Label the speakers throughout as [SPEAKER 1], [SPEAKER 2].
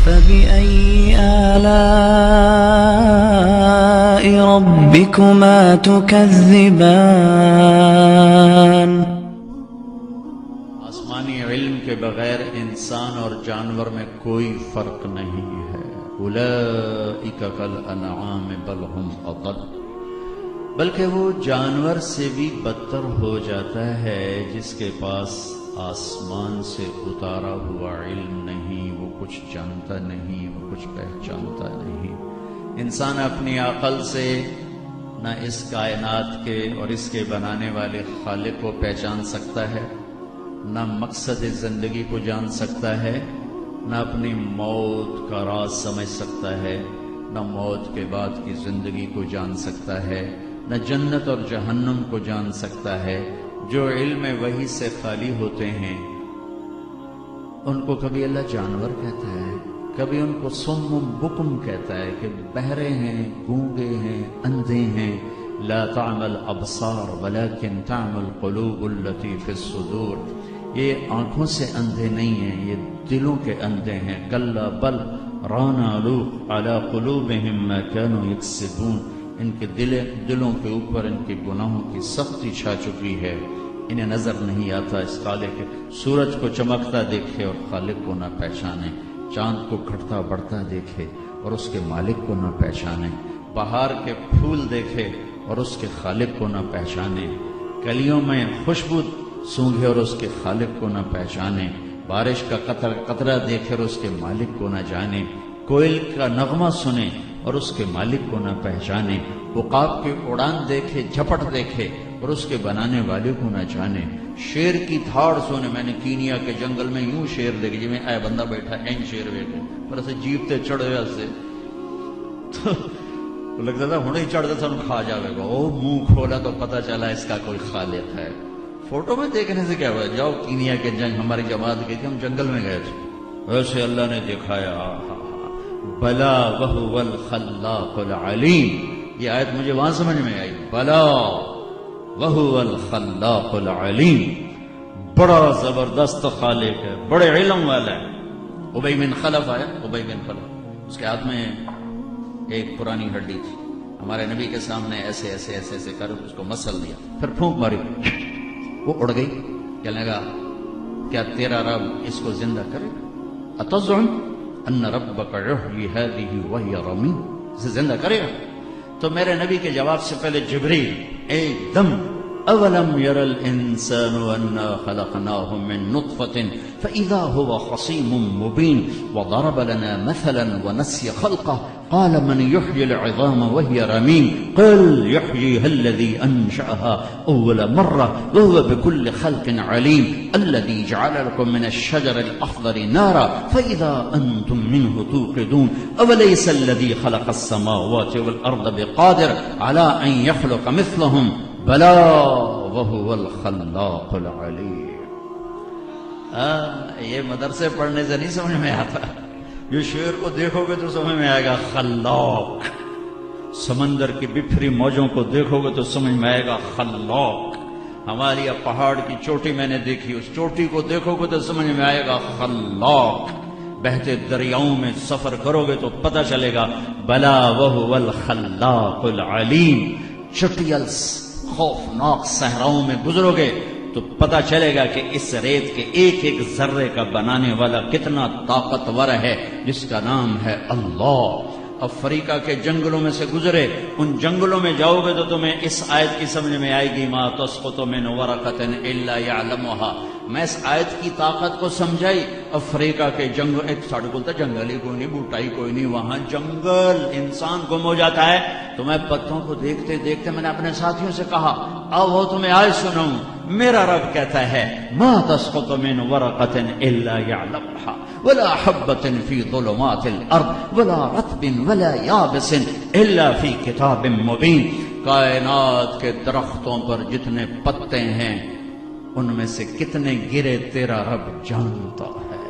[SPEAKER 1] فبأي آلاء ربكما تكذبان
[SPEAKER 2] آسمانی علم کے بغیر انسان اور جانور میں کوئی فرق نہیں ہے. اولئک کالانعام بل هم اضل، بلکہ وہ جانور سے بھی بدتر ہو جاتا ہے جس کے پاس آسمان سے اتارا ہوا علم نہیں، وہ کچھ جانتا نہیں، وہ کچھ پہچانتا نہیں. انسان اپنی عقل سے نہ اس کائنات کے اور اس کے بنانے والے خالق کو پہچان سکتا ہے، نہ مقصد زندگی کو جان سکتا ہے، نہ اپنی موت کا راز سمجھ سکتا ہے، نہ موت کے بعد کی زندگی کو جان سکتا ہے، نہ جنت اور جہنم کو جان سکتا ہے. جو علم وحی سے خالی ہوتے ہیں ان کو کبھی اللہ جانور کہتا ہے، کبھی ان کو صم بکم کہتا ہے کہ بہرے ہیں، گونگے ہیں، اندھے ہیں. لا تعمل ابصار ولكن تعمل قلوب التي في الصدور. یہ آنکھوں سے اندھے نہیں ہیں، یہ دلوں کے اندھے ہیں. کلا بل ران على قلوبهم ما كانوا يكسبون. ان کے دلوں کے اوپر ان کے گناہوں کی سختی چھا چکی ہے. انہیں نظر نہیں آتا اس خالق کے. سورج کو چمکتا دیکھے اور خالق کو نہ پہچانے، چاند کو گھٹتا بڑھتا دیکھے اور اس کے مالک کو نہ پہچانے، بہار کے پھول دیکھے اور اس کے خالق کو نہ پہچانے، کلیوں میں خوشبو سونگھے اور اس کے خالق کو نہ پہچانے، بارش کا قطرہ دیکھے اور اس کے مالک کو نہ جانے، کوئل کا نغمہ سنے اور اس کے مالک کو نہ پہچانے، عقاب کی اڑان دیکھے، جھپٹ دیکھے اور اس کے بنانے والے کو نہ جانے، شیر کی دھاڑ سنے. میں نے کینیا کے جنگل میں یوں شیر دیکھے جی میں اے بندہ بیٹھا این شیر ویکھے پر اسے جیب تے چڑھ گیا سے تو لگتا تھا ہنے ہی چڑھ دے سانو کھا جاوے گا. او منہ کھولا تو پتہ چلا اس کا کوئی خالق ہے. فوٹو میں دیکھنے سے کیا ہوا؟ جاؤ کینیا کے جنگ، ہماری جماعت گئی تھی، ہم جنگل میں گئے تھے، ویسے اللہ نے دکھایا. بلا وہو الخلاق العلیم. یہ آیت مجھے وہاں سمجھ میں آئی. بلا وہو الخلاق العلیم، بڑا زبردست خالق ہے، بڑے علم والا ہے. ابی بن خلف آیا، ابی بن خلف، اس کے ہاتھ میں ایک پرانی ہڈی تھی. ہمارے نبی کے سامنے ایسے ایسے ایسے ایسے کر اس کو مسل دیا، پھر پھونک ماری، وہ اڑ گئی. کہنے لگا کیا تیرا رب اس کو زندہ کرے گا؟ اتزعم ان ربک یحیی ہذہ وہی رمیم، اسے زندہ کرے گا؟ تو میرے نبی کے جواب سے پہلے جبریل ایک دم اولم یر الانسان انا خلقناه من نطفة فاذا هو خصيم مبين وضرب لنا مثلا ونسي خلقه قال من يحيي العظام وهي رميم قل يحييها الذي انشأها اول مرة وهو بكل خلق عليم الذي جعل لكم من الشجر الاخضر نارا فاذا انتم منه توقدون اوليس الذي خلق السماوات والارض بقادر على ان يخلق مثلهم بلا وہو الخلاق العلیم. یہ مدرسے پڑھنے سے نہیں سمجھ میں آتا. یہ شعر کو دیکھو گے تو سمجھ میں آئے گا خلاق. سمندر کی بکھری موجوں کو دیکھو گے تو سمجھ میں آئے گا خلاق. ہماری پہاڑ کی چوٹی میں نے دیکھی، اس چوٹی کو دیکھو گے تو سمجھ میں آئے گا خلاق. بہتے دریاؤں میں سفر کرو گے تو پتہ چلے گا بلا وہو الخلاق العلیم. چٹیل خوفناک صحراؤں میں گزرو گے تو پتہ چلے گا کہ اس ریت کے ایک ایک ذرے کا بنانے والا کتنا طاقتور ہے، جس کا نام ہے اللہ. افریقہ کے جنگلوں میں سے گزرے، ان جنگلوں میں جاؤ گے تو تمہیں اس آیت کی سمجھ میں آئے گی ما تسقط من ورقۃ الا یعلمها. میں اس آیت کی طاقت کو سمجھائی. افریقہ کے جنگل، ایک ساڑھے بولتا جنگل ہی کوئی نہیں، بوٹائی کوئی نہیں، وہاں جنگل، انسان گم ہو جاتا ہے. تو میں پتوں کو دیکھتے دیکھتے میں نے اپنے ساتھیوں سے کہا آؤ وہ تمہیں آج سناؤں. میرا رب کہتا ہے ما تسقط من ورقۃ الا یعلمها ولا حبۃ فی ظلمات الارض ولا رطب ولا یابس الا فی کتاب مبین. کائنات کے درختوں پر جتنے پتے ہیں ان میں سے کتنے گرے تیرا رب جانتا ہے.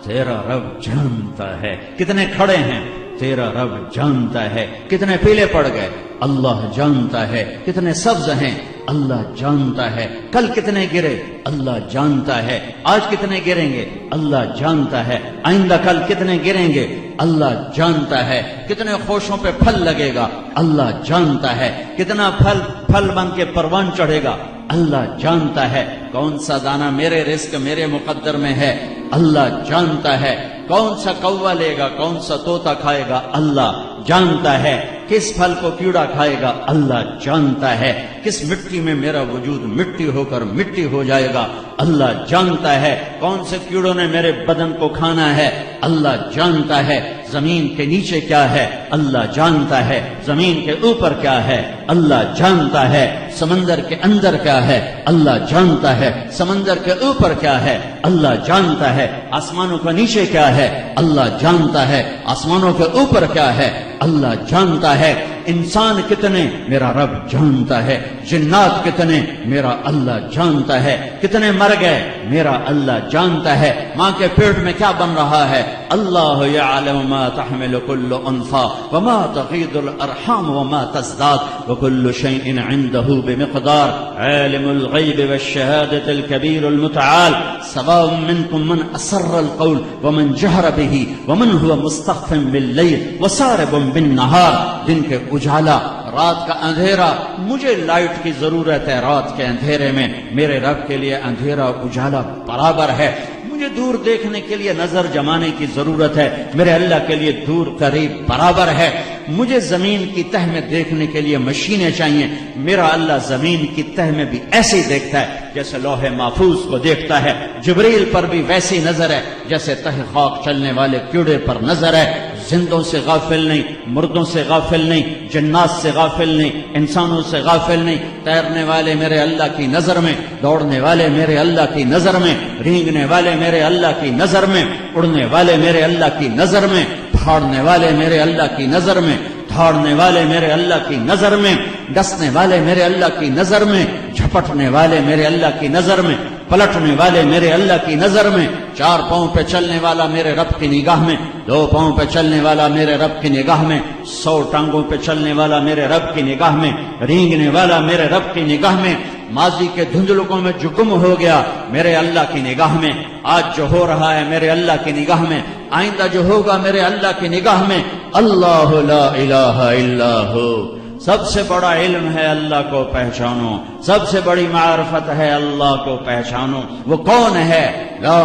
[SPEAKER 2] تیرا رب جانتا ہے. کتنے کھڑے ہیں تیرا رب جانتا ہے. کتنے پیلے پڑ گئے اللہ جانتا ہے. کتنے سبز ہیں اللہ جانتا ہے. کل کتنے گرے اللہ جانتا ہے. آج کتنے گریں گے اللہ جانتا ہے. آئندہ کل کتنے گریں گے اللہ جانتا ہے. کتنے خوشوں پہ پھل لگے گا اللہ جانتا ہے. کتنا پھل بن کے پروان چڑھے گا اللہ جانتا ہے. کون سا دانہ میرے رزق میرے مقدر میں ہے اللہ جانتا ہے. کون سا کوا لے گا کون سا طوطا کھائے گا اللہ جانتا ہے. کس پھل کو کیڑا کھائے گا اللہ جانتا ہے. کس مٹی میں میرا وجود مٹی ہو کر مٹی ہو جائے گا اللہ جانتا ہے. کون سے کیڑوں نے میرے بدن کو کھانا ہے اللہ جانتا ہے. زمین کے نیچے کیا ہے اللہ جانتا ہے. زمین کے اوپر کیا ہے اللہ جانتا ہے. سمندر کے اندر کیا ہے اللہ جانتا ہے. سمندر کے اوپر کیا ہے اللہ جانتا ہے. آسمانوں کے نیچے کیا ہے اللہ جانتا ہے. آسمانوں کے اوپر کیا ہے اللہ جانتا ہے. انسان کتنے میرا رب جانتا ہے. جنات کتنے میرا اللہ جانتا ہے. کتنے مر گئے میرا اللہ جانتا ہے. ماں کے پیٹ میں کیا بن رہا ہے اللہ یعلم ما تحمل كل انثى وما تغيض الارحام وما تزداد وكل شيء عنده بمقدار عالم الغيب والشهادة الكبير المتعال سواء منكم من اسر القول ومن جهر به ومن هو مستخف بالليل وسارب بالنهار. دن کے اجالا رات کا اندھیرا مجھے لائٹ کی ضرورت ہے. رات کے اندھیرے میں میرے رب کے لیے اندھیرا اجالا برابر ہے. مجھے دور دیکھنے کے لیے نظر جمانے کی ضرورت ہے میرے اللہ کے لیے دور قریب برابر ہے. مجھے زمین کی تہ میں دیکھنے کے لیے مشینیں چاہیے میرا اللہ زمین کی تہ میں بھی ایسے ہی دیکھتا ہے جیسے لوح محفوظ کو دیکھتا ہے. جبریل پر بھی ویسی نظر ہے جیسے تہ خاک چلنے والے کیڑے پر نظر ہے. زندوں سے غافل نہیں مردوں سے غافل نہیں جنات سے غافل نہیں انسانوں سے غافل نہیں. تیرنے والے میرے اللہ کی نظر میں دوڑنے والے میرے اللہ کی نظر میں رینگنے والے میرے اللہ کی نظر میں اڑنے والے میرے اللہ کی نظر میں پھاڑنے والے میرے اللہ کی نظر میں دھاڑنے والے میرے اللہ کی نظر میں ڈسنے والے میرے اللہ کی نظر میں جھپٹنے والے میرے اللہ کی نظر میں پلٹنے والے میرے اللہ کی نظر میں. 4 پاؤں پہ چلنے والا میرے رب کی نگاہ میں 2 پاؤں پہ چلنے والا میرے رب کی نگاہ میں 100 ٹانگوں پہ چلنے والا میرے رب کی نگاہ میں رینگنے والا میرے رب کی نگاہ میں. ماضی کے دھندلکوں میں جو گم ہو گیا میرے اللہ کی نگاہ میں. آج جو ہو رہا ہے میرے اللہ کی نگاہ میں. آئندہ جو ہوگا میرے اللہ کی نگاہ میں. اللہ لا الہ الا ہو. سب سے بڑا علم ہے اللہ کو پہچانو. سب سے بڑی معرفت ہے اللہ کو پہچانو. وہ کون ہے لا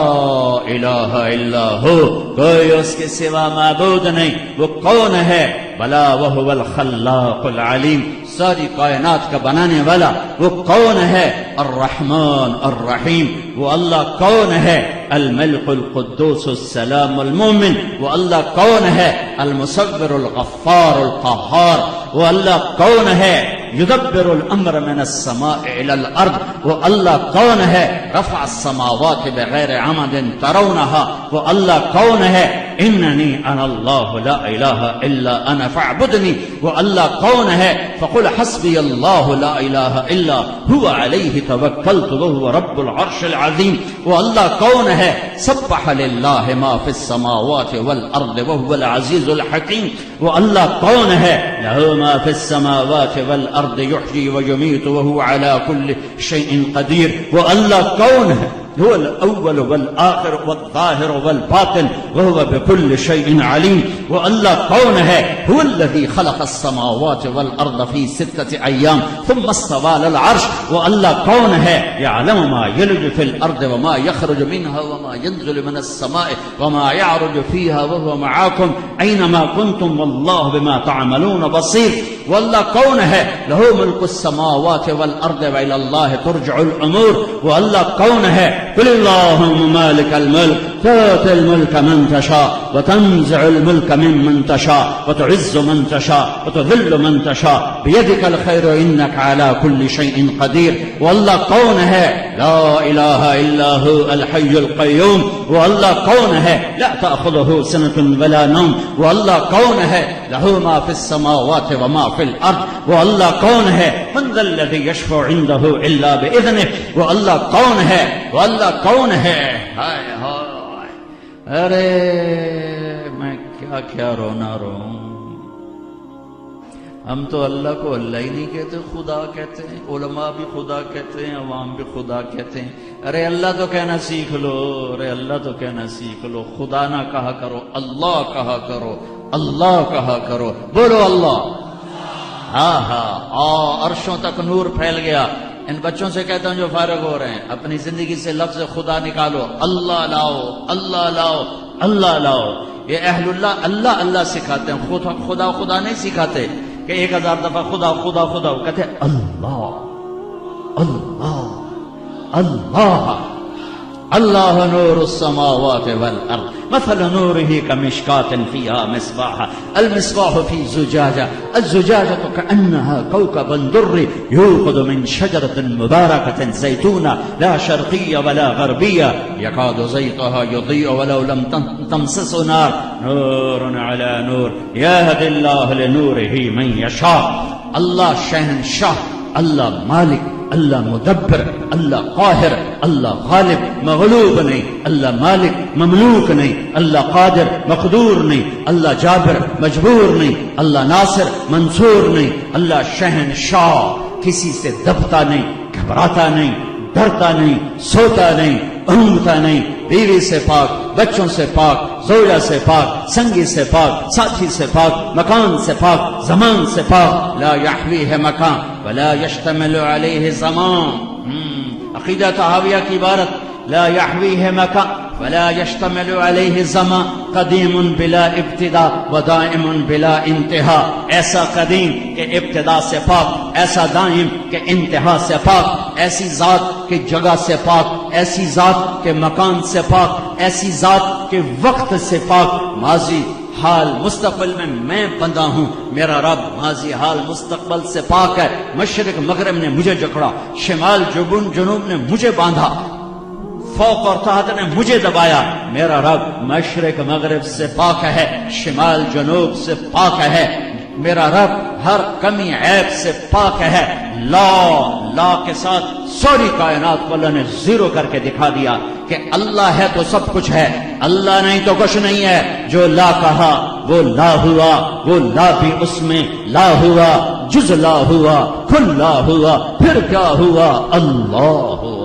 [SPEAKER 2] الہ الا ہو. کوئی اس کے سوا معبود نہیں. وہ کون ہے بلا وہو الخلاق العلیم. ساری کائنات کا بنانے والا وہ کون ہے الرحمن الرحیم. وہ اللہ کون ہے الملک القدوس السلام المؤمن. وہ اللہ کون ہے المصور الغفار القہار. وہ اللہ کون ہے یدبر الامر من السماء الى الارض. وہ اللہ کون ہے رفع السماوات بغیر عمد ترونها. وہ اللہ کون ہے اننی انا اللہ لا الہ الا انا فاعبدنی. وہ اللہ کون ہے فقل حسبی اللہ لا الہ الا هو علیہ توکلت وهو رب العرش العظیم. وہ اللہ کون ہے سبح للہ ما فی السماوات والارض وهو العزیز الحکیم. وہ اللہ کون ہے له ما فی السماوات والارض یحیی ویمیت وهو علی کل شیء قدیر. وہ اللہ کون ہے هو الاول والآخر والظاہر والباطن وهو بكل شيء عليم. وہ اللہ کون ہے هو الذي خلق السماوات والارض في 6 ايام ثم استوى على العرش. وہ اللہ کون ہے يعلم ما يلج في الارض وما يخرج منها وما ينزل من السماء وما يعرج فيها وهو معاكم اينما كنتم والله بما تعملون بصير. وہ اللہ کون ہے له ملك السماوات والارض والى الله ترجع الامور. وہ اللہ کون ہے قل اللهم مالك الملك تؤتي الملك من تشاء وتنزع الملك ممن تشاء وتعز من تشاء وتذل من تشاء بيدك الخير انك على كل شيء قدير. والله کون ہے لا الہ الا هو الحي القيوم. والله کون ہے لا تأخذه سنة ولا نوم. والله کون ہے له ما في السماوات وما في الارض. والله کون ہے من ذا الذي يشفع عنده الا باذنه. والله کون ہے والله کون ہے. ہائے ہائے ارے میں کیا کیا رونا رو. ہم تو اللہ کو اللہ ہی نہیں کہتے، خدا کہتے ہیں، علماء بھی خدا کہتے ہیں، عوام بھی خدا کہتے ہیں۔ ارے اللہ تو کہنا سیکھ لو، ارے اللہ تو کہنا سیکھ لو، خدا نہ کہا کرو، اللہ کہا کرو، اللہ کہا کرو، بولو اللہ۔ ہاں ہاں، عرشوں تک نور پھیل گیا۔ ان بچوں سے کہتا ہوں جو فارغ ہو رہے ہیں، اپنی زندگی سے لفظ خدا نکالو، اللہ لاؤ، اللہ لاؤ، اللہ لاؤ۔ یہ اہل اللہ اللہ اللہ سکھاتے ہیں، خدا خدا نہیں سکھاتے کہ 1000 دفعہ خدا خدا خدا، کہتے ہیں اللہ اللہ اللہ۔ اللہ نور السماوات والارض مثل نوره كمشكاة فيها مصباح المصباح في زجاجة الزجاجة كأنها كوكب دري يوقد من شجرة مباركة زيتونة لا شرقية ولا غربية يكاد زيتها يضيء ولو لم تمسس نار نور على نور يهدي الله لنوره من يشاء۔ اللہ شہنشاہ، اللہ مالک، اللہ مدبر، اللہ قاہر، اللہ غالب مغلوب نہیں، اللہ مالک مملوک نہیں، اللہ قادر مقدور نہیں، اللہ جابر مجبور نہیں، اللہ ناصر منصور نہیں، اللہ شہنشاہ، کسی سے دبتا نہیں، گھبراتا نہیں، ڈرتا نہیں، سوتا نہیں، اونگتا نہیں، بیوی سے پاک، بچوں سے پاک، زوجہ سے پاک، سنگی سے پاک، ساتھی سے پاک، مکان سے پاک، زمان سے پاک۔ لا یحویہ مکان ولا یشتمل علیہ زمان۔ عقیدہ طحاویہ کی عبارت، لا یحویہ مکان ولا یشتمل علیہ زمان، قدیم بلا ابتدا و دائم بلا انتہا۔ ایسا قدیم کہ ابتدا سے پاک، ایسا دائم کہ انتہا سے پاک، ایسی ذات کہ جگہ سے پاک، ایسی ذات کہ مکان سے پاک، ایسی ذات کہ وقت سے پاک۔ ماضی حال مستقبل میں بندہ ہوں، میرا رب ماضی حال مستقبل سے پاک ہے۔ مشرق مغرب نے مجھے جکڑا، شمال جنوب نے مجھے باندھا، فوق اور تحت نے مجھے دبایا، میرا رب مشرق مغرب سے پاک ہے، شمال جنوب سے پاک ہے، میرا رب ہر کمی عیب سے پاک ہے۔ لا کے ساتھ ساری کائنات کو اللہ نے زیرو کر کے دکھا دیا کہ اللہ ہے تو سب کچھ ہے، اللہ نہیں تو کچھ نہیں ہے۔ جو لا کہا وہ لا ہوا، وہ لا بھی اس میں لا ہوا، جز لا ہوا، کل لا ہوا، پھر کیا ہوا؟ اللہ ہوا۔